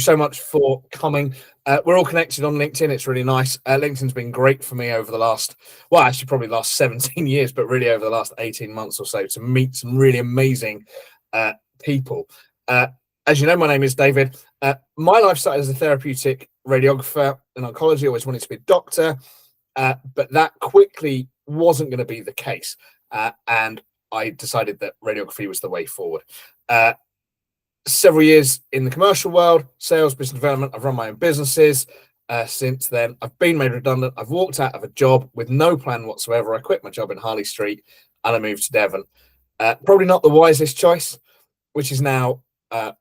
so much for coming. We're all connected on LinkedIn. It's really nice. LinkedIn's been great for me over the last, well, actually probably last 17 years, but really over the last 18 months or so to meet some really amazing people. As you know, my name is David. My life started as a therapeutic radiographer in oncology. I always wanted to be a doctor, but that quickly wasn't going to be the case. And I decided that radiography was the way forward. Several years in the commercial world, sales, business development. I've run my own businesses since then. I've been made redundant. I've walked out of a job with no plan whatsoever. I quit my job in Harley Street and I moved to Devon. Probably not the wisest choice, which is now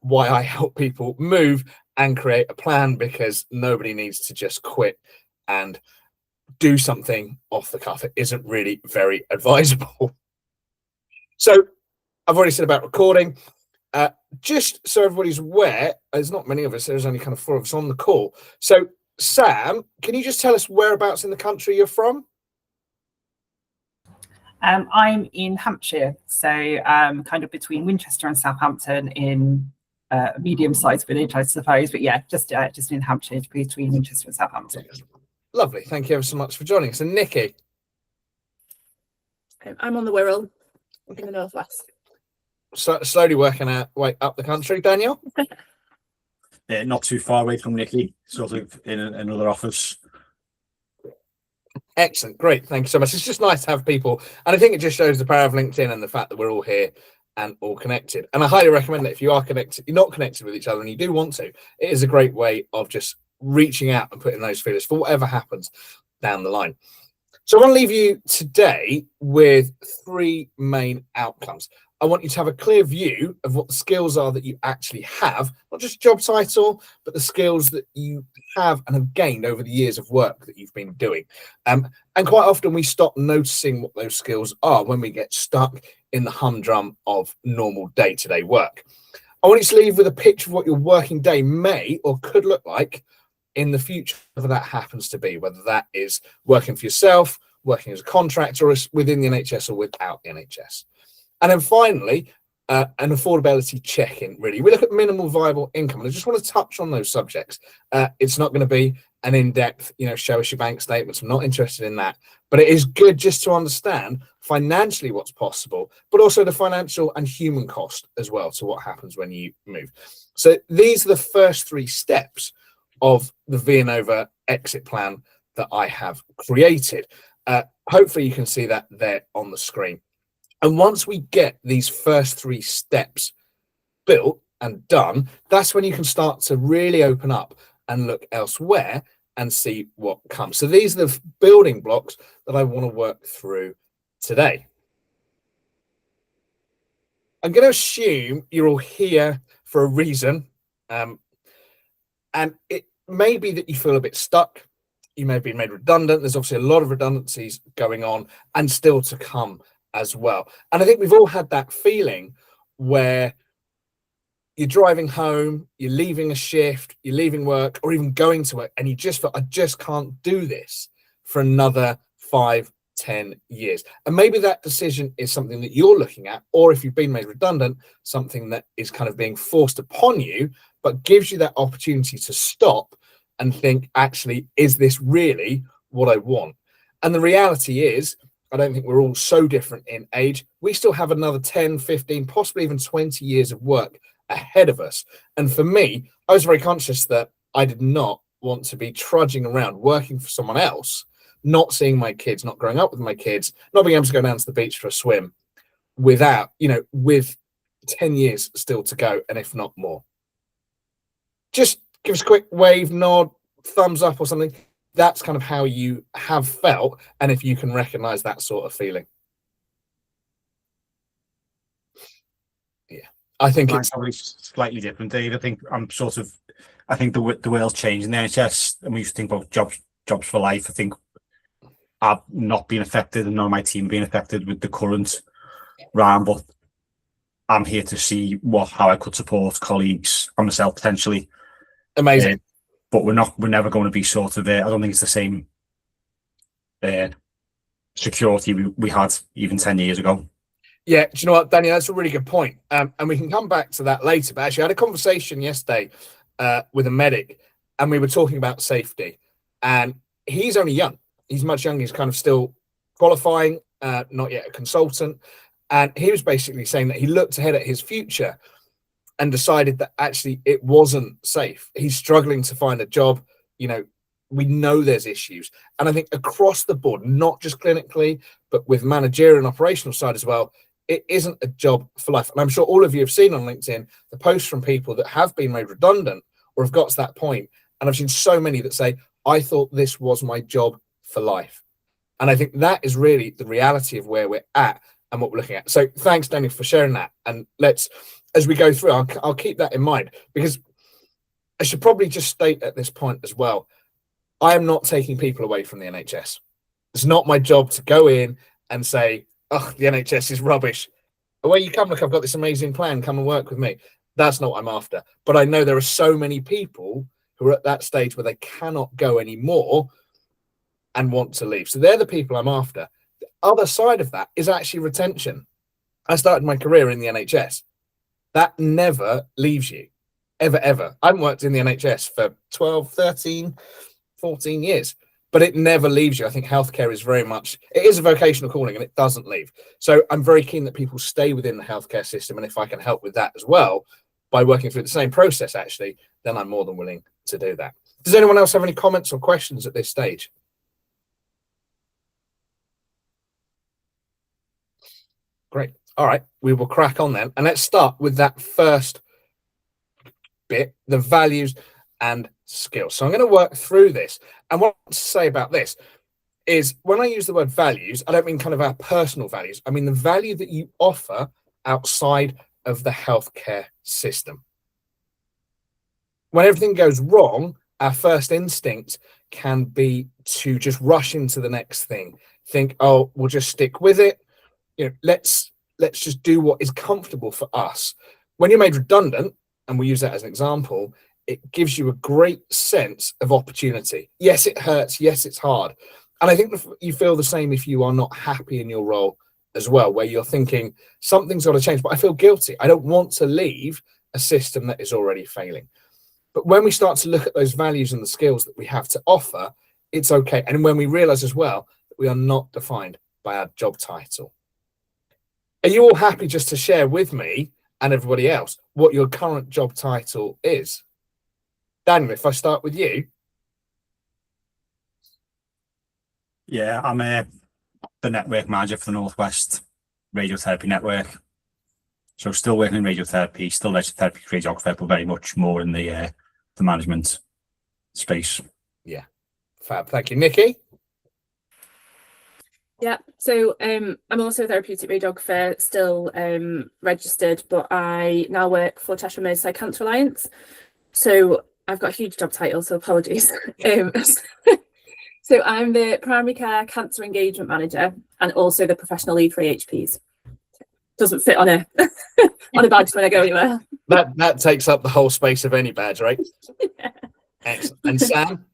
why I help people move and create a plan, because nobody needs to just quit and do something off the cuff. It isn't really very advisable. So I've already said about recording. Just so everybody's aware, there's not many of us, there's only kind of 4 of us on the call. So Sam, can you just tell us whereabouts in the country you're from? I'm in Hampshire, so kind of between Winchester and Southampton, in a medium-sized village, I suppose. But yeah, just in Hampshire, between Winchester and Southampton. Lovely, thank you ever so much for joining us. And Nikki? I'm on the Wirral in the northwest. So slowly working our way up the country. Daniel? Not too far away from Nikki, sort of in another office. Excellent, great, thank you so much. It's just nice to have people, and I think it just shows the power of LinkedIn and the fact that we're all here and all connected. And I highly recommend that if you are connected, you're not connected with each other and you do want to, it is a great way of just reaching out and putting those feelers for whatever happens down the line. So I want to leave you today with 3 main outcomes. I want you to have a clear view of what the skills are that you actually have, not just job title, but the skills that you have and have gained over the years of work that you've been doing. And quite often we stop noticing what those skills are when we get stuck in the humdrum of normal day-to-day work. I want you to leave with a picture of what your working day may or could look like in the future, whether that happens to be, whether that is working for yourself, working as a contractor, or within the NHS or without the NHS. And then finally, an affordability check-in, really. We look at minimal viable income, and I just want to touch on those subjects. It's not going to be an in-depth, show us your bank statements. I'm not interested in that. But it is good just to understand financially what's possible, but also the financial and human cost as well to what happens when you move. So these are the first 3 steps of the VNova exit plan that I have created. Hopefully you can see that there on the screen. And once we get these first 3 steps built and done, that's when you can start to really open up and look elsewhere and see what comes. So these are the building blocks that I want to work through today. I'm going to assume you're all here for a reason. And it may be that you feel a bit stuck. You may have been made redundant. There's obviously a lot of redundancies going on and still to come as well. And I think we've all had that feeling where you're driving home, you're leaving a shift, you're leaving work, or even going to work, and you just feel, I just can't do this for another 5, 10 years. And maybe that decision is something that you're looking at, or if you've been made redundant, something that is kind of being forced upon you, but gives you that opportunity to stop and think, actually, is this really what I want? And the reality is, I don't think we're all so different in age. We still have another 10, 15, possibly even 20 years of work ahead of us. And for me, I was very conscious that I did not want to be trudging around working for someone else, not seeing my kids, not growing up with my kids, not being able to go down to the beach for a swim without, with 10 years still to go, and if not more. Just give us a quick wave, nod, thumbs up or something. That's kind of how you have felt, and if you can recognize that sort of feeling. Yeah, I think it's probably slightly different, Dave. I think the world's changed in the NHS, and we used to think about jobs for life. I think I've not been affected, and none of my team being affected with the current round, but I'm here to see how I could support colleagues and myself potentially. Amazing. But we're never going to be sort of I don't think it's the same security we had even 10 years ago. Yeah, do you know what, Daniel, that's a really good point. And we can come back to that later. But actually, I had a conversation yesterday with a medic, and we were talking about safety, and he's only young. He's much younger. He's kind of still qualifying, not yet a consultant. And he was basically saying that he looked ahead at his future and decided that actually it wasn't safe. He's struggling to find a job. You know, we know there's issues. And I think across the board, not just clinically, but with managerial and operational side as well, it isn't a job for life. And I'm sure all of you have seen on LinkedIn the posts from people that have been made redundant or have got to that point. And I've seen so many that say, I thought this was my job for life. And I think that is really the reality of where we're at and what we're looking at. So thanks, Daniel, for sharing that. And let's, as we go through, I'll keep that in mind, because I should probably just state at this point as well, I am not taking people away from the NHS. It's not my job to go in and say, oh, the NHS is rubbish. Away you come, look, I've got this amazing plan, come and work with me. That's not what I'm after. But I know there are so many people who are at that stage where they cannot go anymore and want to leave. So they're the people I'm after. The other side of that is actually retention. I started my career in the NHS. That never leaves you, ever, ever. I haven't worked in the NHS for 12, 13, 14 years, but it never leaves you. I think healthcare is very much, it is a vocational calling and it doesn't leave. So I'm very keen that people stay within the healthcare system. And if I can help with that as well, by working through the same process, actually, then I'm more than willing to do that. Does anyone else have any comments or questions at this stage? Great. All right, we will crack on then. And let's start with that first bit, the values and skills. So I'm going to work through this. And what I want to say about this is when I use the word values, I don't mean kind of our personal values. I mean the value that you offer outside of the healthcare system. When everything goes wrong, our first instinct can be to just rush into the next thing. Think, oh, we'll just stick with it. You know, let's just do what is comfortable for us. When you're made redundant, and we use that as an example, it gives you a great sense of opportunity. Yes, it hurts. Yes, it's hard. And I think you feel the same if you are not happy in your role as well, where you're thinking something's got to change, but I feel guilty. I don't want to leave a system that is already failing. But when we start to look at those values and the skills that we have to offer, it's okay. And when we realize as well that we are not defined by our job title. Are you all happy just to share with me and everybody else what your current job title is? Daniel, if I start with you. Yeah, I'm the network manager for the Northwest Radiotherapy Network. So still working in radiotherapy, still radiotherapy radiographer, but very much more in the management space. Yeah, fab. Thank you. Nikki? Yeah, so I'm also a therapeutic radiographer, still registered, but I now work for Cheshire Merseyside Cancer Alliance. So I've got a huge job title, so apologies. So I'm the primary care cancer engagement manager and also the professional lead for AHPs. Doesn't fit on a on a badge when I go anywhere. That takes up the whole space of any badge, right? Yeah. Excellent. And Sam?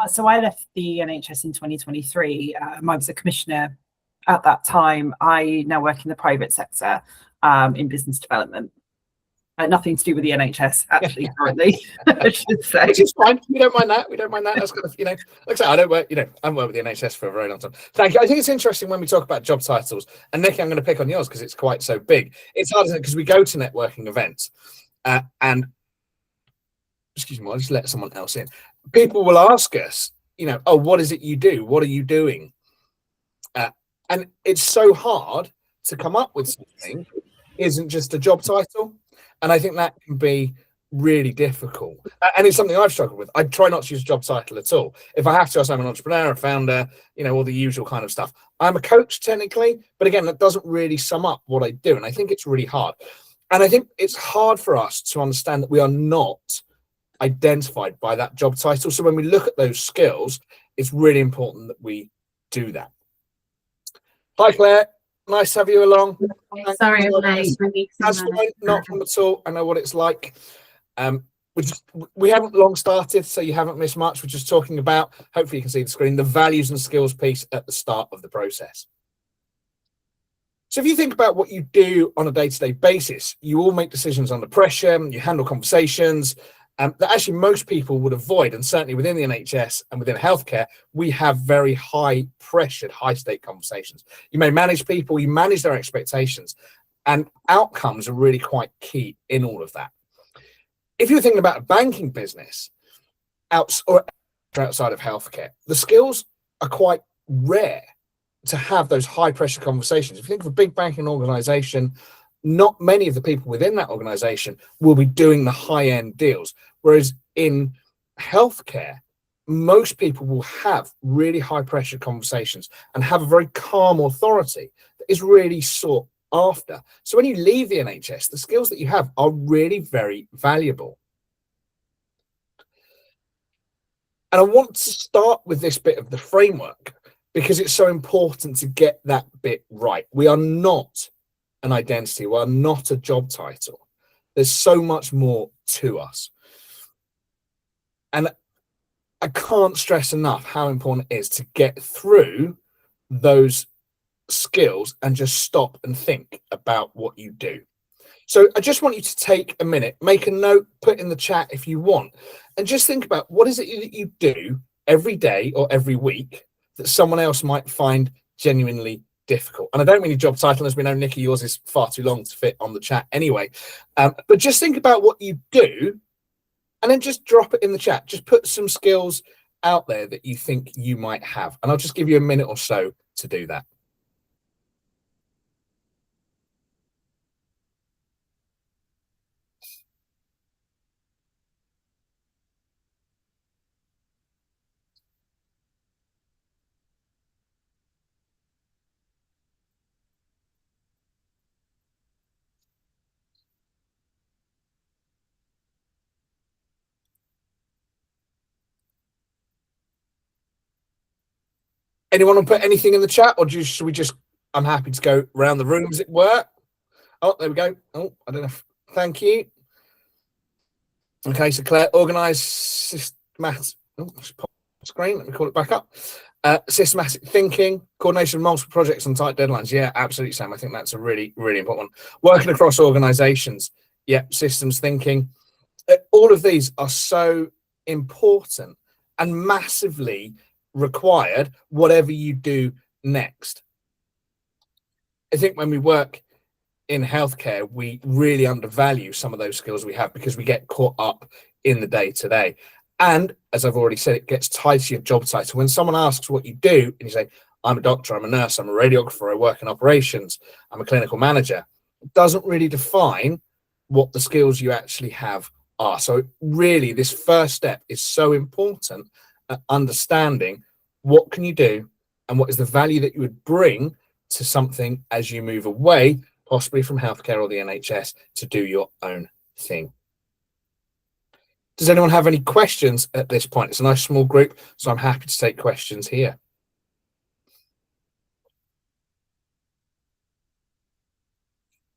So I left the NHS in 2023. I was a commissioner at that time. I now work in the private sector in business development. Nothing to do with the NHS, actually, currently, I should say. Which is fine. We don't mind that. We don't mind that. That's kind of, like I say, I don't work, I haven't worked with the NHS for a very long time. Thank you. I think it's interesting when we talk about job titles, and Nikki, I'm going to pick on yours because it's quite so big. It's hard because we go to networking events and, excuse me, I'll just let someone else in. People will ask us, oh, what is it you do? What are you doing? And it's so hard to come up with something isn't just a job title. And I think that can be really difficult. And it's something I've struggled with. I try not to use a job title at all. If I have to, I'm an entrepreneur, a founder, all the usual kind of stuff. I'm a coach technically, but again, that doesn't really sum up what I do. And I think it's really hard. And I think it's hard for us to understand that we are not identified by that job title. So when we look at those skills, it's really important that we do that. Hi, Claire. Nice to have you along. Sorry, I'm late. That's fine, not from at all. I know what it's like. We haven't long started, so you haven't missed much. We're just talking about, hopefully you can see the screen, the values and skills piece at the start of the process. So if you think about what you do on a day-to-day basis, you all make decisions under pressure, you handle conversations that actually most people would avoid. And certainly within the NHS and within healthcare, we have very high pressured, high stake conversations. You may manage people, you manage their expectations, and outcomes are really quite key in all of that. If you're thinking about a banking business outside of healthcare, the skills are quite rare to have those high pressure conversations. If you think of a big banking organization, not many of the people within that organization will be doing the high end deals. Whereas in healthcare, most people will have really high pressure conversations and have a very calm authority that is really sought after. So when you leave the NHS, the skills that you have are really very valuable. And I want to start with this bit of the framework because it's so important to get that bit right. We are not an identity. We are not a job title. There's so much more to us. And I can't stress enough how important it is to get through those skills and just stop and think about what you do. So I just want you to take a minute, make a note, put in the chat if you want, and just think about what is it that you do every day or every week that someone else might find genuinely difficult. And I don't mean your job title, as we know, Nikki, yours is far too long to fit on the chat anyway. But just think about what you do and then just drop it in the chat. Just put some skills out there that you think you might have. And I'll just give you a minute or so to do that. Anyone want to put anything in the chat, or should we just, I'm happy to go around the room, as it were. Oh, there we go. Oh, I don't know. Thank you. Okay, so Claire, organised, systematic, screen, let me call it back up. Systematic thinking, coordination of multiple projects on tight deadlines. Yeah, absolutely, Sam. I think that's a really, really important one. Working across organisations. Yeah, systems thinking. All of these are so important and massively required, whatever you do next. I think when we work in healthcare, we really undervalue some of those skills we have because we get caught up in the day-to-day. And as I've already said, it gets tied to your job title. When someone asks what you do and you say, I'm a doctor, I'm a nurse, I'm a radiographer, I work in operations, I'm a clinical manager, it doesn't really define what the skills you actually have are. So really, this first step is so important at understanding what can you do and what is the value that you would bring to something as you move away, possibly from healthcare or the NHS, to do your own thing. Does anyone have any questions at this point? It's a nice small group, so I'm happy to take questions here.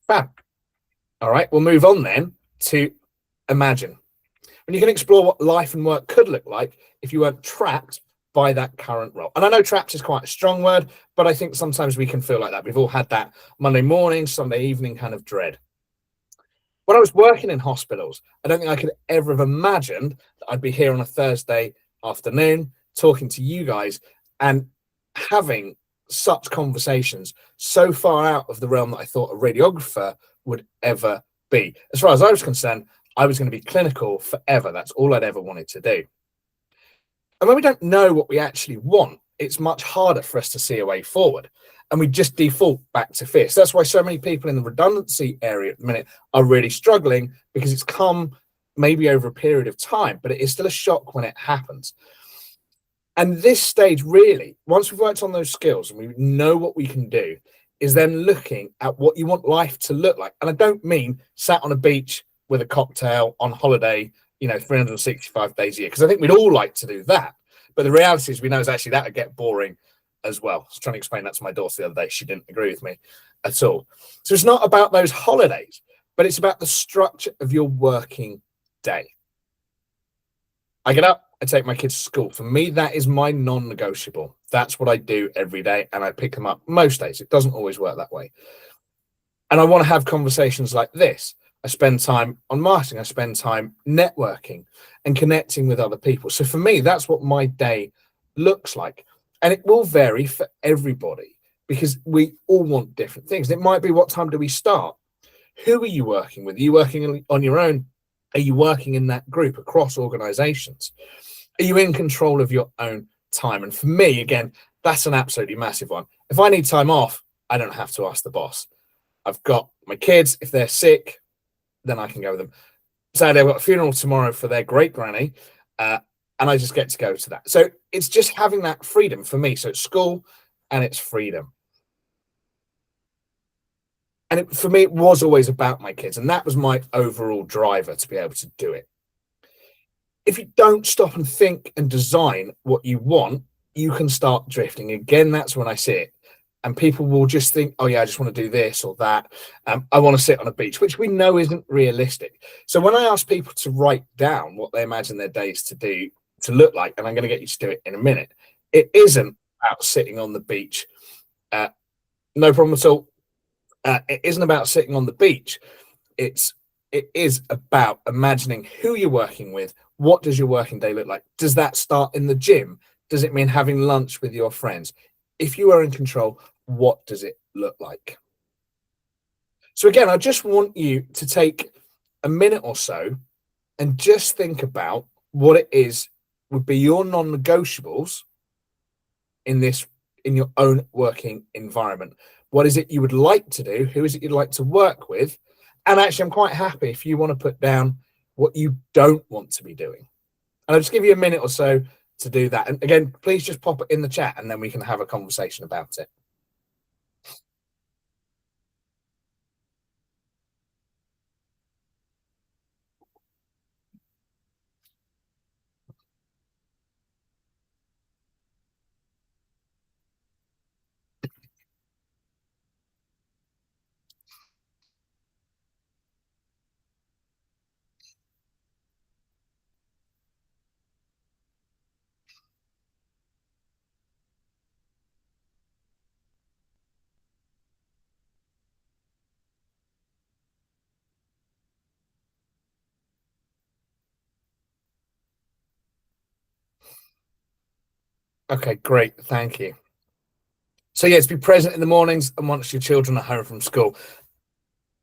Fab. All right, we'll move on then to imagine. And you can explore what life and work could look like if you weren't trapped by that current role. And I know trapped is quite a strong word, but I think sometimes we can feel like that. We've all had that Monday morning, Sunday evening kind of dread. When I was working in hospitals, I don't think I could ever have imagined that I'd be here on a Thursday afternoon talking to you guys and having such conversations so far out of the realm that I thought a radiographer would ever be. As far as I was concerned, I was going to be clinical forever. That's all I'd ever wanted to do. And when we don't know what we actually want, it's much harder for us to see a way forward. And we just default back to fear. So that's why so many people in the redundancy area at the minute are really struggling, because it's come maybe over a period of time, but it is still a shock when it happens. And this stage, really, once we've worked on those skills and we know what we can do, is then looking at what you want life to look like. And I don't mean sat on a beach with a cocktail on holiday, 365 days a year, because I think we'd all like to do that. But the reality is we know is actually that would get boring as well. I was trying to explain that to my daughter the other day. She didn't agree with me at all. So it's not about those holidays, but it's about the structure of your working day. I get up, I take my kids to school. For me, that is my non-negotiable. That's what I do every day, and I pick them up most days. It doesn't always work that way. And I want to have conversations like this. I spend time on marketing. I spend time networking and connecting with other people. So for me, that's what my day looks like. And it will vary for everybody because we all want different things. It might be, what time do we start? Who are you working with? Are you working on your own? Are you working in that group across organizations? Are you in control of your own time? And for me, again, that's an absolutely massive one. If I need time off, I don't have to ask the boss. I've got my kids. If they're sick, then I can go with them. Saturday, I've got a funeral tomorrow for their great granny, and I just get to go to that. So it's just having that freedom for me. So it's school and it's freedom. And for me, it was always about my kids, and that was my overall driver to be able to do it. If you don't stop and think and design what you want, you can start drifting. Again, that's when I see it. And people will just think, oh yeah, I just want to do this or that. I want to sit on a beach, which we know isn't realistic. So when I ask people to write down what they imagine their days to look like, and I'm going to get you to do it in a minute, it isn't about sitting on the beach. No problem at all. It isn't about sitting on the beach. It is about imagining who you're working with. What does your working day look like? Does that start in the gym? Does it mean having lunch with your friends? If you are in control, what does it look like? So again, I just want you to take a minute or so and just think about what it is would be your non-negotiables in your own working environment. What is it you would like to do? Who is it you'd like to work with? And actually, I'm quite happy if you want to put down what you don't want to be doing. And I'll just give you a minute or so to do that. And again, please just pop it in the chat and then we can have a conversation about it. Okay, great. Thank you. So yes, be present in the mornings and once your children are home from school.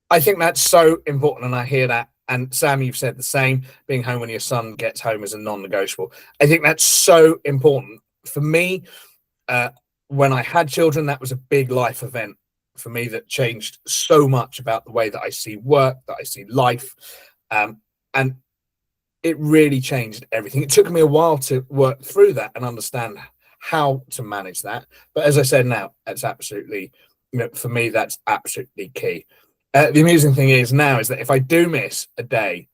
I think that's so important, and I hear that. And Sam, you've said the same. Being home when your son gets home is a non-negotiable. I think that's so important. For me, when I had children, that was a big life event for me that changed so much about the way that I see work, that I see life. And it really changed everything. It took me a while to work through that and understand how to manage that. But as I said, now it's absolutely, for me, that's absolutely key. The amusing thing is now is that if I do miss a day,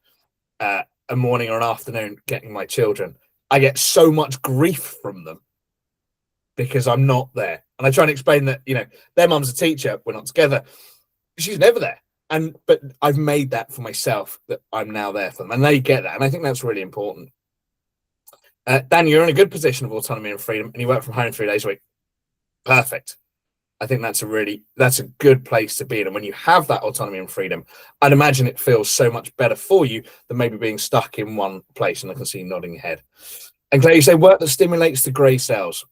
a morning or an afternoon getting my children, I get so much grief from them because I'm not there. And I try and explain that, their mum's a teacher, we're not together. She's never there. But I've made that for myself, that I'm now there for them, and they get that. And I think that's really important. Dan, you're in a good position of autonomy and freedom, and you work from home 3 days a week. Perfect. I think that's a good place to be in. And when you have that autonomy and freedom, I'd imagine it feels so much better for you than maybe being stuck in one place. And I can see you nodding your head. And Claire, you say work that stimulates the grey cells.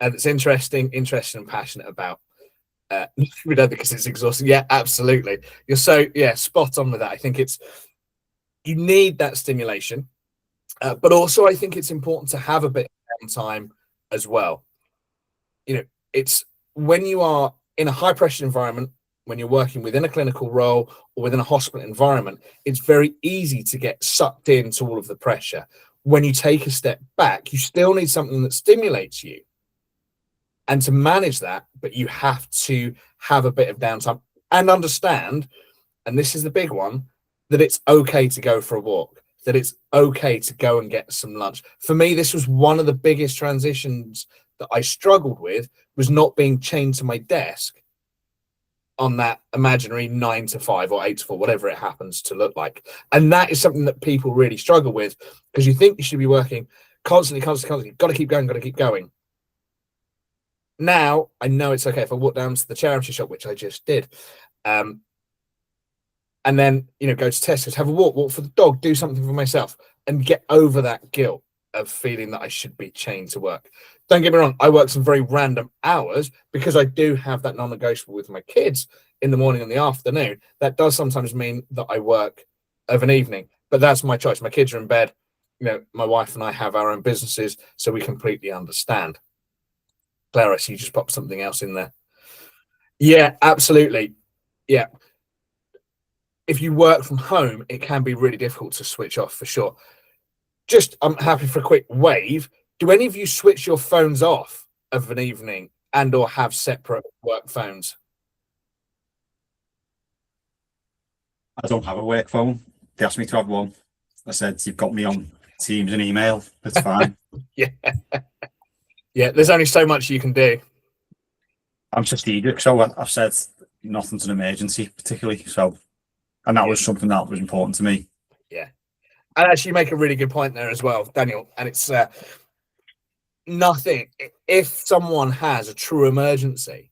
That's interesting and passionate about. We don't because it's exhausting. Yeah, absolutely. You're so spot on with that. I think you need that stimulation, but also I think it's important to have a bit of downtime as well. It's when you are in a high pressure environment, when you're working within a clinical role or within a hospital environment, it's very easy to get sucked into all of the pressure. When you take a step back, you still need something that stimulates you. And to manage that, but you have to have a bit of downtime and understand, and this is the big one, that it's okay to go for a walk, that it's okay to go and get some lunch. For me, this was one of the biggest transitions that I struggled with, was not being chained to my desk on that imaginary 9 to 5 or 8 to 4, whatever it happens to look like. And that is something that people really struggle with, because you think you should be working constantly, got to keep going. Now I know it's okay if I walk down to the charity shop, which I just did, and then, you know, go to Tesco's, have a walk for the dog, do something for myself, and get over that guilt of feeling that I should be chained to work. Don't get me wrong, I work some very random hours because I do have that non-negotiable with my kids in the morning and the afternoon. That does sometimes mean that I work of an evening, but that's my choice. My kids are in bed, you know, my wife and I have our own businesses, so we completely understand. Clara, so you just popped something else in there. Yeah, absolutely. Yeah. If you work from home, it can be really difficult to switch off, for sure. Just, I'm happy for a quick wave. Do any of you switch your phones off of an evening and or have separate work phones? I don't have a work phone. They asked me to have one. I said, you've got me on Teams and email. It's fine. Yeah. Yeah, there's only so much you can do. I'm strategic, so I've said nothing's an emergency particularly. So, and that was something that was important to me. Yeah. And actually, you make a really good point there as well, Daniel. And it's nothing. If someone has a true emergency,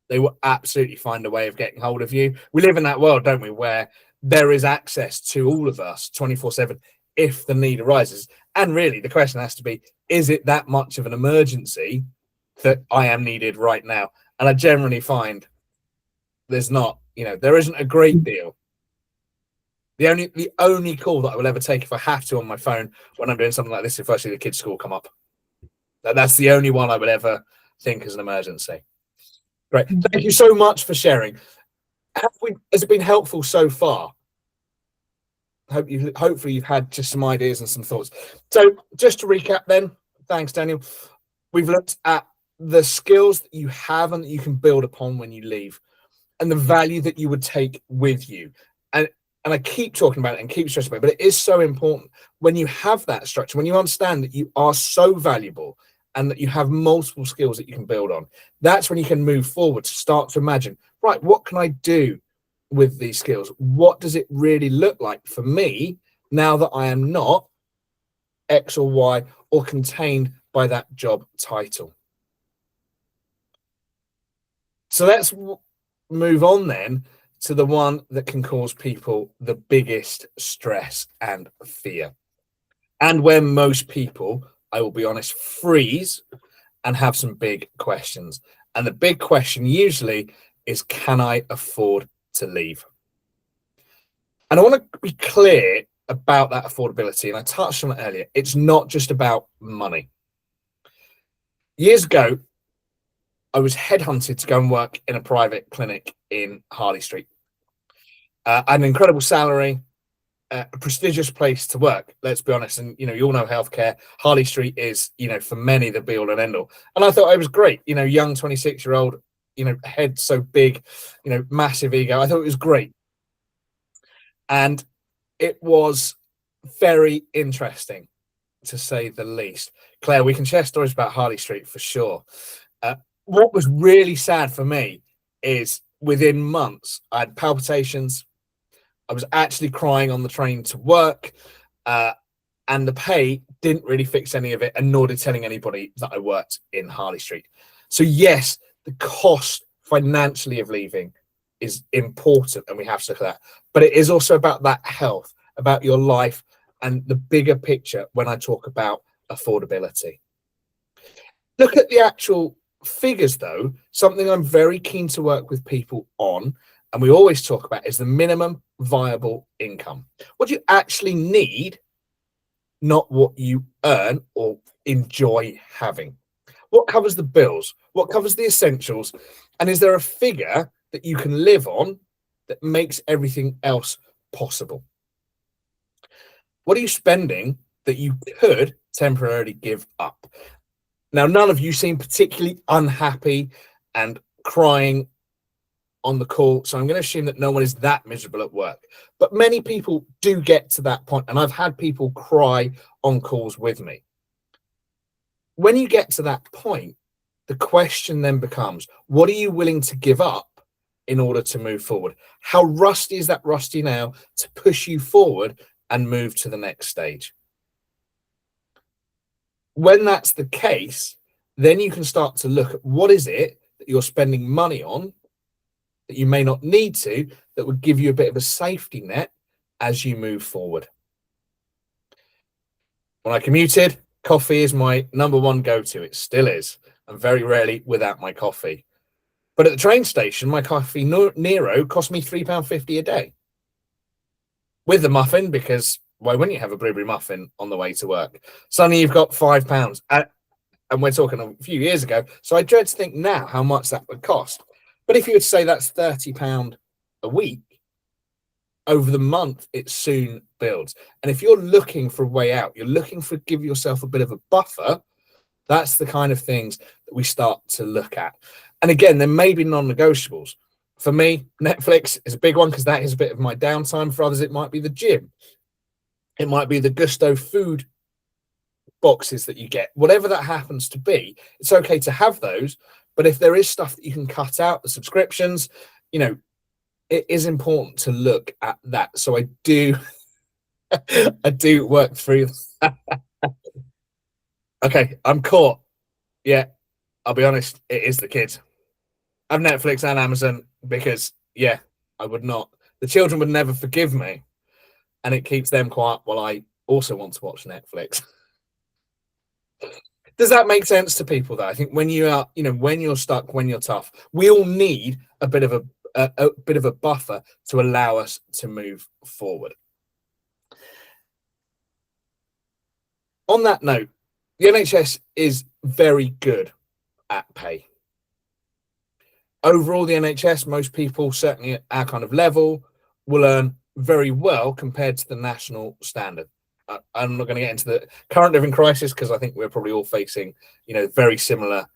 they will absolutely find a way of getting hold of you. We live in that world, don't we, where there is access to all of us 24/7 if the need arises. And really, the question has to be, is it that much of an emergency that I am needed right now? And I generally find there's not, you know, there isn't a great deal. The only call that I will ever take if I have to on my phone when I'm doing something like this, if I see the kids' school come up. That's the only one I would ever think is an emergency. Great. Thank you so much for sharing. Has it been helpful so far? Hopefully you've had just some ideas and some thoughts. So just to recap then, thanks, Daniel. We've looked at the skills that you have and that you can build upon when you leave, and the value that you would take with you. And I keep talking about it and keep stressing about it, but it is so important when you have that structure, when you understand that you are so valuable and that you have multiple skills that you can build on. That's when you can move forward to start to imagine, right, what can I do with these skills? What does it really look like for me now that I am not X or Y or contained by that job title? So let's move on then to the one that can cause people the biggest stress and fear, and where most people, I will be honest, freeze and have some big questions. And the big question usually is, can I afford to leave? And I want to be clear about that affordability, and I touched on it earlier. It's not just about money. Years ago, I was headhunted to go and work in a private clinic in Harley Street. An incredible salary, a prestigious place to work, let's be honest. And, you know, you all know healthcare. Harley Street is, you know, for many, the be all and end all. And I thought it was great. You know, young 26-year-old, you know, head so big, you know, massive ego. I thought it was great. And it was very interesting, to say the least. Claire, we can share stories about Harley Street for sure. What was really sad for me is within months, I had palpitations. I was actually crying on the train to work, and the pay didn't really fix any of it, and nor did telling anybody that I worked in Harley Street. So yes, the cost financially of leaving is important, and we have to look at that. But it is also about that health, about your life, and the bigger picture when I talk about affordability. Look at the actual figures, though. Something I'm very keen to work with people on, and we always talk about, is the minimum viable income. What do you actually need, not what you earn or enjoy having? What covers the bills? What covers the essentials? And is there a figure that you can live on that makes everything else possible? What are you spending that you could temporarily give up? Now, none of you seem particularly unhappy and crying on the call, so I'm going to assume that no one is that miserable at work. But many people do get to that point, and I've had people cry on calls with me. When you get to that point, the question then becomes, what are you willing to give up in order to move forward? How rusty is that rusty now to push you forward and move to the next stage? When that's the case, then you can start to look at what is it that you're spending money on that you may not need to, that would give you a bit of a safety net as you move forward. When I commuted, coffee is my number one go-to. It still is. I'm very rarely without my coffee. But at the train station, my coffee Nero cost me £3.50 a day. With the muffin, because why wouldn't you have a blueberry muffin on the way to work? Suddenly you've got £5. And we're talking a few years ago. So I dread to think now how much that would cost. But if you would say that's £30 a week, over the month, it soon builds. And if you're looking for a way out, you're looking for give yourself a bit of a buffer, that's the kind of things that we start to look at. And again, there may be non-negotiables. For me, Netflix is a big one because that is a bit of my downtime. For others, it might be the gym. It might be the Gusto food boxes that you get. Whatever that happens to be, it's okay to have those. But if there is stuff that you can cut out, the subscriptions, you know, it is important to look at that. So I do, I do work through that. Okay, I'm caught. Yeah, I'll be honest, it is the kids. I have Netflix and Amazon because, yeah, I would not. The children would never forgive me, and it keeps them quiet while I also want to watch Netflix. Does that make sense to people, though? I think when you are, you know, when you're stuck, when you're tough, we all need a bit of a buffer to allow us to move forward. On that note, the NHS is very good at pay. Overall, the NHS, most people, certainly at our kind of level, will earn very well compared to the national standard. I'm not going to get into the current living crisis because I think we're probably all facing, you know, very similar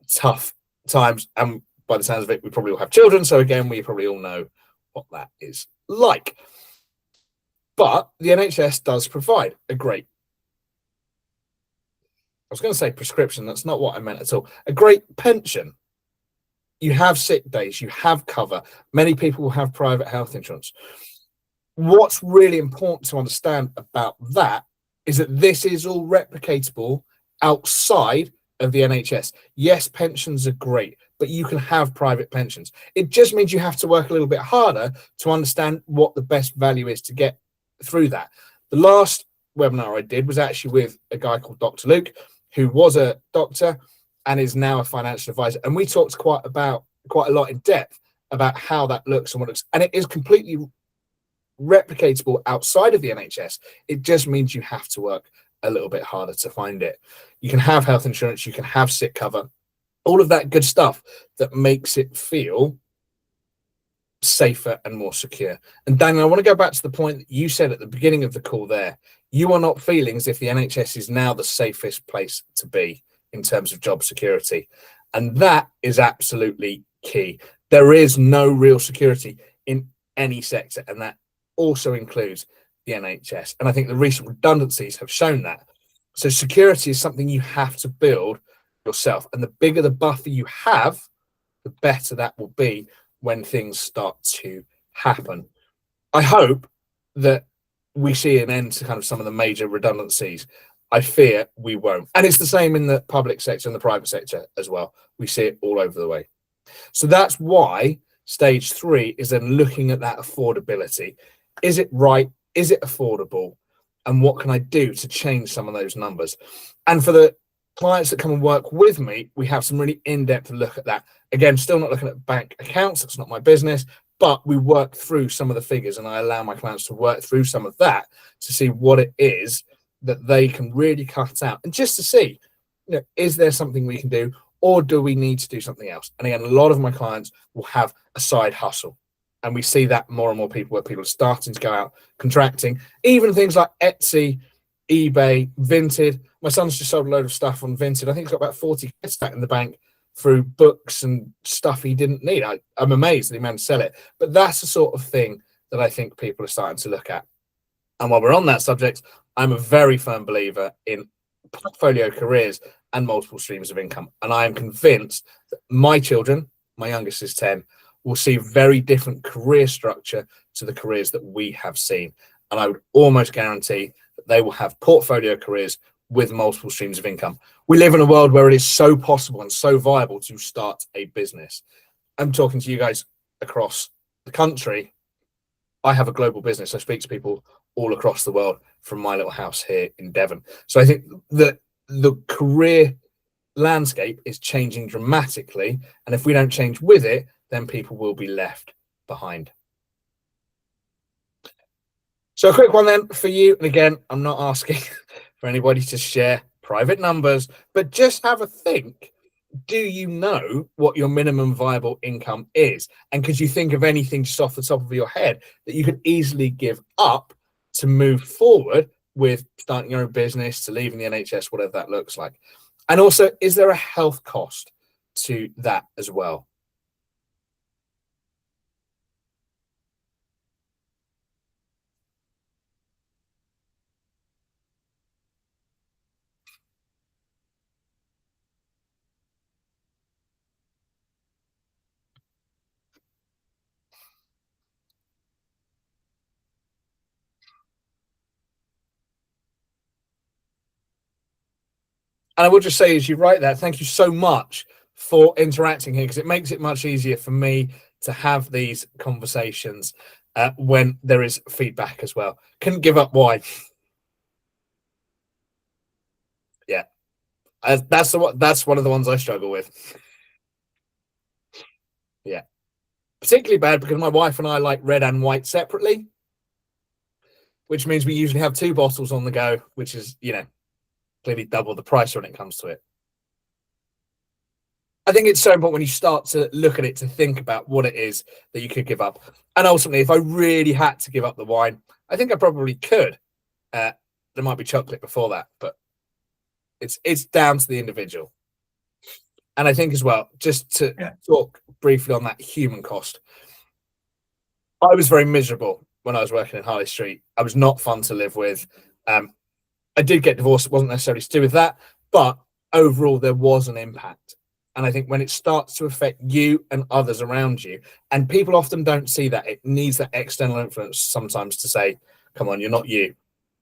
tough times. And by the sounds of it, we probably all have children. So again, we probably all know what that is like. But the NHS does provide a great, I was going to say prescription. That's not what I meant at all. A great pension. You have sick days, you have cover. Many people will have private health insurance. What's really important to understand about that is that this is all replicatable outside of the NHS. Yes, pensions are great, but you can have private pensions. It just means you have to work a little bit harder to understand what the best value is to get through that. The last webinar I did was actually with a guy called Dr. Luke, who was a doctor and is now a financial advisor. And we talked quite a lot in depth about how that looks and what it looks, and it is completely replicatable outside of the NHS. It just means you have to work a little bit harder to find it. You can have health insurance, you can have sick cover, all of that good stuff that makes it feel safer and more secure. And Daniel, I want to go back to the point that you said at the beginning of the call there. You are not feeling as if the NHS is now the safest place to be in terms of job security. And that is absolutely key. There is no real security in any sector, and that also includes the NHS. And I think the recent redundancies have shown that. So security is something you have to build yourself. And the bigger the buffer you have, the better that will be when things start to happen. I hope that we see an end to kind of some of the major redundancies. I fear we won't. And it's the same in the public sector and the private sector as well. We see it all over the way. So that's why stage 3 is then looking at that affordability. Is it right? Is it affordable? And what can I do to change some of those numbers? And for the clients that come and work with me, we have some really in-depth look at that. Again, still not looking at bank accounts. That's not my business. But we work through some of the figures, and I allow my clients to work through some of that to see what it is that they can really cut out, and just to see, you know, is there something we can do, or do we need to do something else? And again, a lot of my clients will have a side hustle, and we see that more and more people, where people are starting to go out contracting, even things like Etsy, eBay, Vinted. My son's just sold a load of stuff on Vinted. I think he's got about 40 stacked in the bank through books and stuff he didn't need. I'm amazed that he managed to sell it. But that's the sort of thing that I think people are starting to look at. And while we're on that subject, I'm a very firm believer in portfolio careers and multiple streams of income. And I am convinced that my children, my youngest is 10, will see very different career structure to the careers that we have seen. And I would almost guarantee that they will have portfolio careers with multiple streams of income. We live in a world where it is so possible and so viable to start a business. I'm talking to you guys across the country. I have a global business. I speak to people all across the world from my little house here in Devon. So I think that the career landscape is changing dramatically. And if we don't change with it, then people will be left behind. So a quick one then for you. And again, I'm not asking for anybody to share private numbers, but just have a think. Do you know what your minimum viable income is? And could you think of anything just off the top of your head that you could easily give up to move forward with starting your own business, to leaving the NHS, whatever that looks like? And also, is there a health cost to that as well? And I will just say, as you write that, thank you so much for interacting here, because it makes it much easier for me to have these conversations when there is feedback as well. Couldn't give up wine. Yeah, that's one of the ones I struggle with. Yeah, particularly bad because my wife and I like red and white separately, which means we usually have 2 bottles on the go, which is, you know, clearly double the price when it comes to it. I think it's so important when you start to look at it to think about what it is that you could give up. And ultimately, if I really had to give up the wine, I think I probably could. There might be chocolate before that, but it's down to the individual. And I think as well, just to talk briefly on that human cost, I was very miserable when I was working in Harley Street. I was not fun to live with. I did get divorced. It wasn't necessarily to do with that, but overall there was an impact. And I think when it starts to affect you and others around you, and people often don't see that, it needs that external influence sometimes to say, come on, you're not you.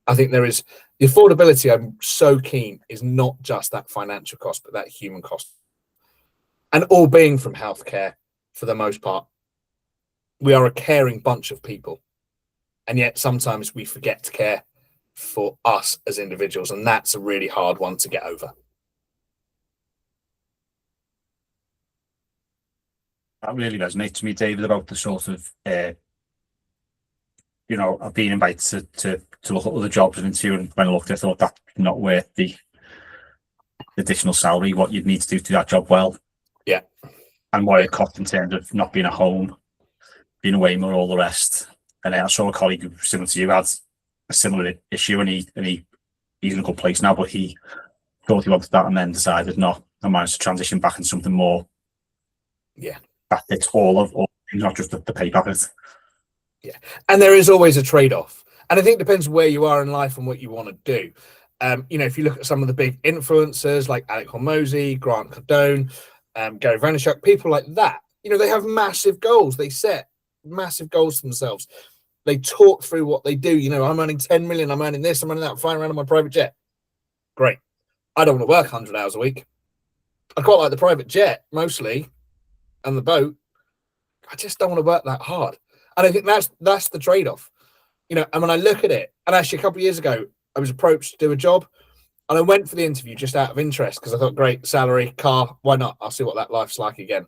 I think there is the affordability. I'm so keen is not just that financial cost, but that human cost. And all being from healthcare, for the most part, we are a caring bunch of people. And yet sometimes we forget to care for us as individuals. And that's a really hard one to get over. That really resonates to me, David, about the sort of, you know, I've been invited to look at other jobs and interview, and when I looked, I thought that's not worth the additional salary, what you'd need to do that job well. Yeah. And what it cost in terms of not being at home, being away more, all the rest. And I saw a colleague who, similar to you, had a similar issue, and he's in a good place now, but he thought he wanted that and then decided not, and managed to transition back into something more. Yeah. That fits all things, not just the pay packet. Yeah. And there is always a trade-off. And I think it depends where you are in life and what you want to do. You know, if you look at some of the big influencers like Alec Hormozy, Grant Cardone, Gary Vaynerchuk, people like that, you know, they have massive goals. They set massive goals for themselves. They talk through what they do. You know, I'm earning 10 million, I'm earning this, I'm earning that, flying around in my private jet. Great. I don't want to work 100 hours a week. I quite like the private jet mostly and the boat. I just don't want to work that hard. And I think that's the trade-off. You know, and when I look at it, and actually a couple of years ago, I was approached to do a job, and I went for the interview just out of interest because I thought, great, salary, car, why not? I'll see what that life's like again.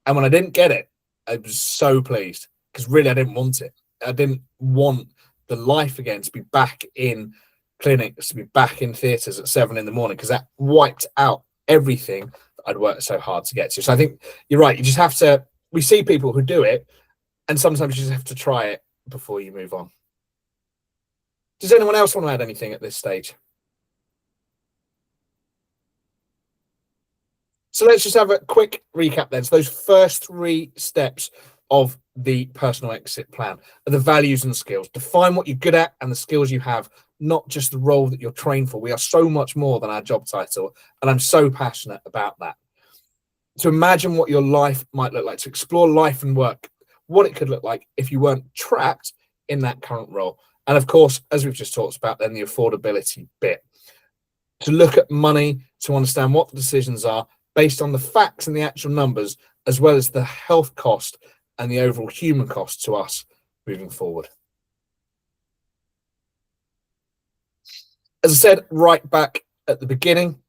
And when I didn't get it, I was so pleased because really I didn't want it. I didn't want the life again, to be back in clinics, to be back in theatres at 7 in the morning, because that wiped out everything that I'd worked so hard to get to. So I think you're right. You just have to, we see people who do it, and sometimes you just have to try it before you move on. Does anyone else want to add anything at this stage? So let's just have a quick recap then. So those first 3 steps of the personal exit plan are the values and skills. Define what you're good at and the skills you have, not just the role that you're trained for. We are so much more than our job title, and I'm so passionate about that. to imagine what your life might look like, to explore life and work, what it could look like if you weren't trapped in that current role. And of course, as we've just talked about, then the affordability bit, to look at money, to understand what the decisions are based on the facts and the actual numbers, as well as the health cost and the overall human cost to us moving forward. As I said right back at the beginning,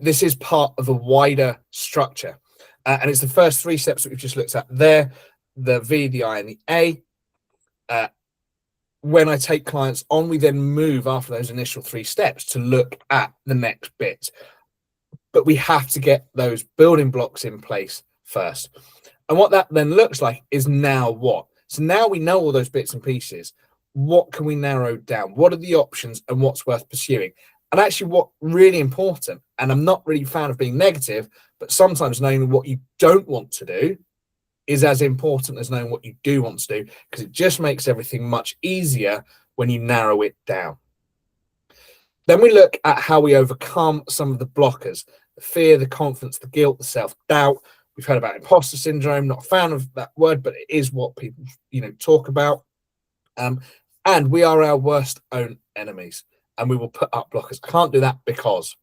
this is part of a wider structure. And it's the first three steps that we've just looked at there, the V, the I, and the A. When I take clients on, we then move after those initial three steps to look at the next bit. But we have to get those building blocks in place first. And what that then looks like is now what? So now we know all those bits and pieces. What can we narrow down? What are the options and what's worth pursuing? And actually, what really important, and I'm not really a fan of being negative, but sometimes knowing what you don't want to do is as important as knowing what you do want to do, because it just makes everything much easier when you narrow it down. Then we look at how we overcome some of the blockers, the fear, the confidence, the guilt, the self-doubt. We've heard about imposter syndrome, not a fan of that word, but it is what people, talk about. And we are our worst own enemies, and we will put up blockers. I can't do that because.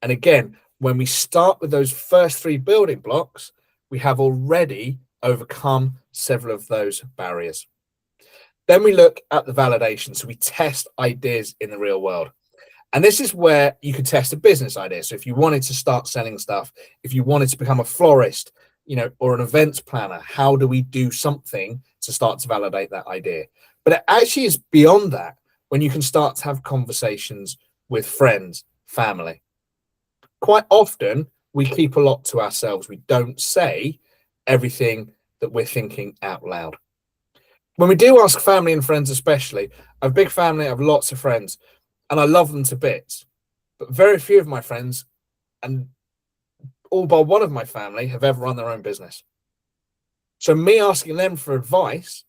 And again, when we start with those first three building blocks, we have already overcome several of those barriers. Then we look at the validation. So we test ideas in the real world. And this is where you could test a business idea. So if you wanted to start selling stuff, if you wanted to become a florist, or an events planner, how do we do something to start to validate that idea? But it actually is beyond that when you can start to have conversations with friends, family. Quite often, we keep a lot to ourselves. We don't say everything that we're thinking out loud. When we do ask family and friends especially, I have a big family, I have lots of friends, and I love them to bits. But very few of my friends, and all but one of my family, have ever run their own business. So me asking them for advice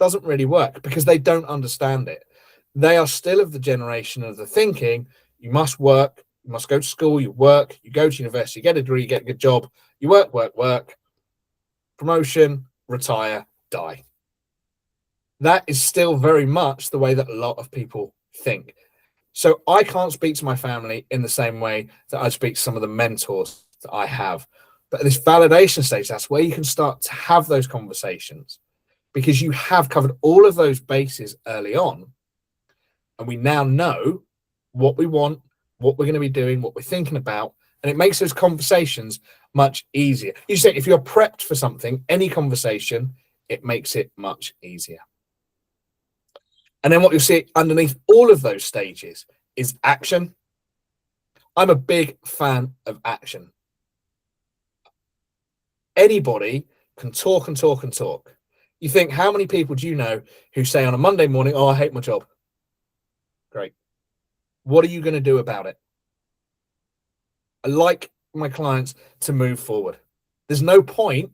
doesn't really work because they don't understand it. They are still of the generation of the thinking, you must work, you must go to school, you work, you go to university, get a degree, you get a good job, you work, promotion, retire, die. That is still very much the way that a lot of people think. So I can't speak to my family in the same way that I speak to some of the mentors that I have. But at this validation stage, that's where you can start to have those conversations, because you have covered all of those bases early on. And we now know what we want, what we're going to be doing, what we're thinking about, and it makes those conversations much easier. You say if you're prepped for something, any conversation, it makes it much easier. And then what you'll see underneath all of those stages is action. I'm a big fan of action. Anybody can talk and talk and talk. You think, how many people do you know who say on a Monday morning, oh, I hate my job? Great. What are you going to do about it? I like my clients to move forward. There's no point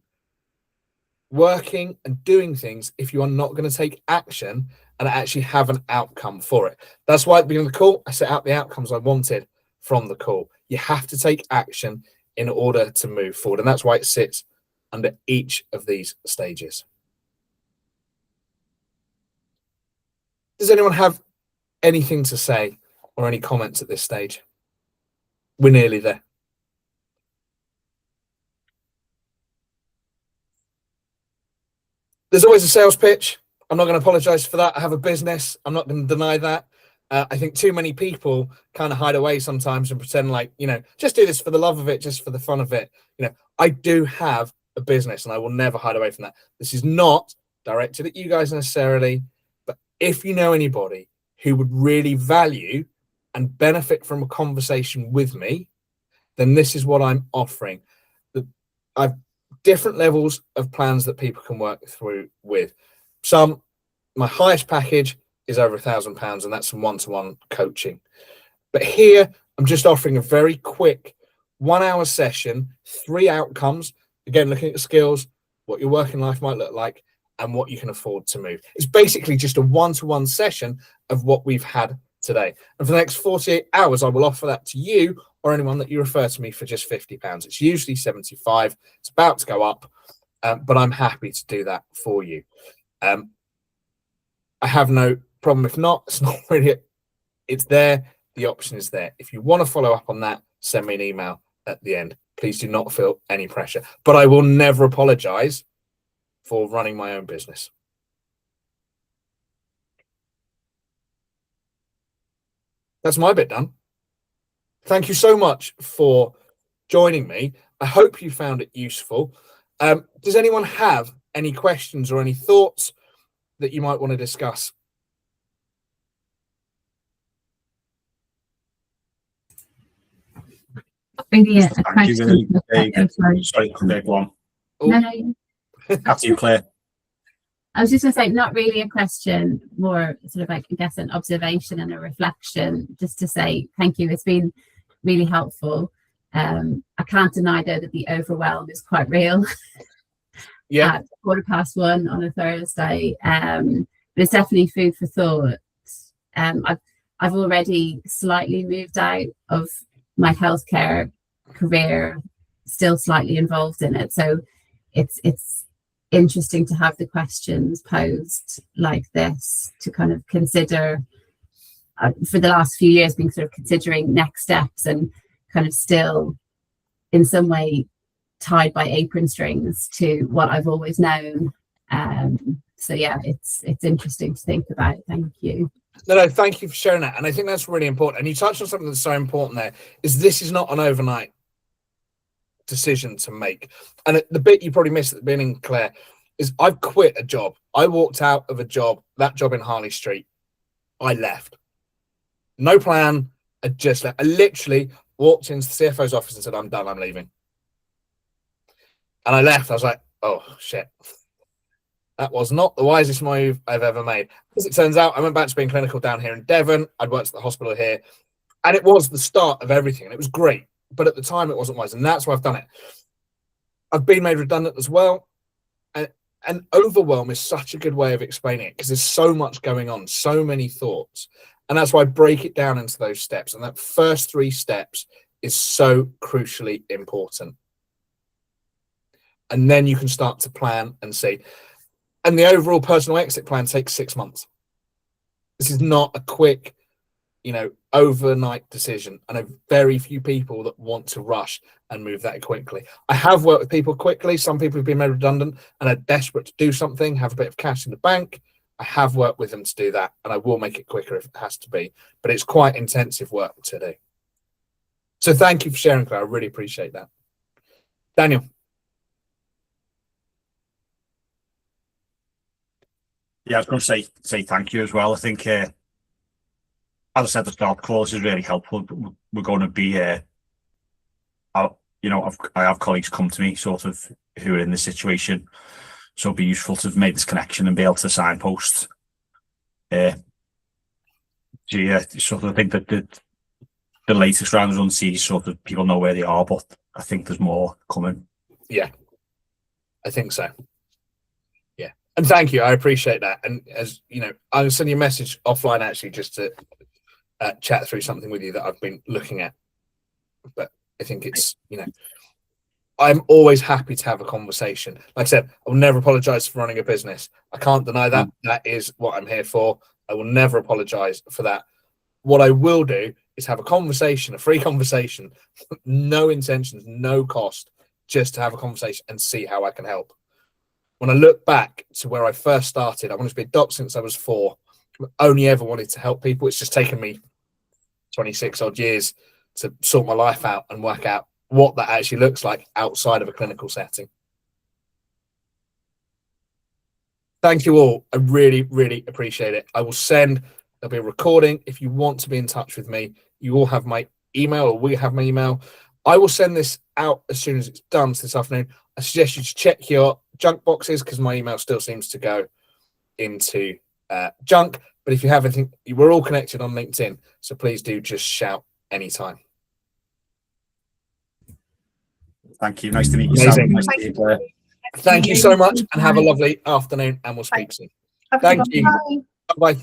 working and doing things if you are not going to take action and actually have an outcome for it. That's why at the beginning of the call, I set out the outcomes I wanted from the call. You have to take action in order to move forward. And that's why it sits under each of these stages. Does anyone have anything to say or any comments at this stage? We're nearly there. There's always a sales pitch. I'm not going to apologize for that. I have a business. I'm not going to deny that. I think too many people kind of hide away sometimes and pretend like, just do this for the love of it, just for the fun of it. I do have a business and I will never hide away from that. This is not directed at you guys necessarily, but if you know anybody who would really value and benefit from a conversation with me, then this is what I'm offering. I've different levels of plans that people can work through with. My highest package is over £1,000, and that's some one-to-one coaching. But here, I'm just offering a very quick 1 hour session, 3 outcomes. Again, looking at the skills, what your working life might look like, and what you can afford to move. It's basically just a one-to-one session of what we've had today. And for the next 48 hours, I will offer that to you or anyone that you refer to me for just £50. It's usually 75. It's about to go up, but I'm happy to do that for you. I have no problem. If not, it's not really, it's there. The option is there. If you want to follow up on that, send me an email at the end. Please do not feel any pressure, but I will never apologize for running my own business. That's my bit done. Thank you so much for joining me. I hope you found it useful. Does anyone have any questions or any thoughts that you might want to discuss? Maybe a Thank you, question. Sorry, go on. No. After you, Claire. I was just going to say, not really a question, more sort of like, I guess, an observation and a reflection, just to say thank you. It's been really helpful. I can't deny, though, that the overwhelm is quite real. Yeah. At 1:15 on a Thursday. But it's definitely food for thought. I've already slightly moved out of my healthcare career, still slightly involved in it. So it's interesting to have the questions posed like this, to kind of consider. For the last few years, been sort of considering next steps and kind of still in some way tied by apron strings to what I've always known. So yeah, it's interesting to think about. Thank you. No, thank you for sharing that. And I think that's really important. And you touched on something that's so important there, is this is not an overnight decision to make. And the bit you probably missed at the beginning, Claire, is I've quit a job. I walked out of a job, that job in Harley Street. I left. No plan. I just left. I literally walked into the CFO's office and said, I'm done, I'm leaving. And I left. I was like, oh, shit. That was not the wisest move I've ever made. As it turns out, I went back to being clinical down here in Devon. I'd worked at the hospital here. And it was the start of everything. And it was great. But at the time, it wasn't wise. And that's why I've done it. I've been made redundant as well. And overwhelm is such a good way of explaining it, because there's so much going on, so many thoughts. And that's why I break it down into those steps. And that first 3 steps is so crucially important. And then you can start to plan and see. And the overall personal exit plan takes 6 months. This is not a quick, overnight decision. And I have very few people that want to rush and move that quickly. I have worked with people quickly. Some people have been made redundant and are desperate to do something, have a bit of cash in the bank. I have worked with them to do that, and I will make it quicker if it has to be. But it's quite intensive work to do. So thank you for sharing, Claire. I really appreciate that. Daniel. Yeah, I was going to say thank you as well. I think, as I said at the start, the call, this is really helpful. We're going to be, I have colleagues come to me sort of who are in this situation, so it'd be useful to have made this connection and be able to signpost. So yeah, sort of, I think that the latest round on C, sort of people know where they are, but I think there's more coming. Yeah, I think so. And thank you. I appreciate that. And as you know, I'll send you a message offline actually just to chat through something with you that I've been looking at. But I think it's, I'm always happy to have a conversation. Like I said, I will never apologize for running a business. I can't deny that. That is what I'm here for. I will never apologize for that. What I will do is have a conversation, a free conversation, no intentions, no cost, just to have a conversation and see how I can help. When I look back to where I first started, I wanted to be a doc since I was 4. I only ever wanted to help people. It's just taken me 26 odd years to sort my life out and work out what that actually looks like outside of a clinical setting. Thank you all. I really, really appreciate it. I will there'll be a recording. If you want to be in touch with me, you all have my email, or we have my email. I will send this out as soon as it's done this afternoon. I suggest you check your junk boxes, because my email still seems to go into junk. But if you have anything, we're all connected on LinkedIn, so please do just shout anytime. Thank you. Nice to meet you. Amazing. Nice to meet you. Thank you so much, and have a lovely afternoon, and we'll speak soon. Thank you. Bye-bye.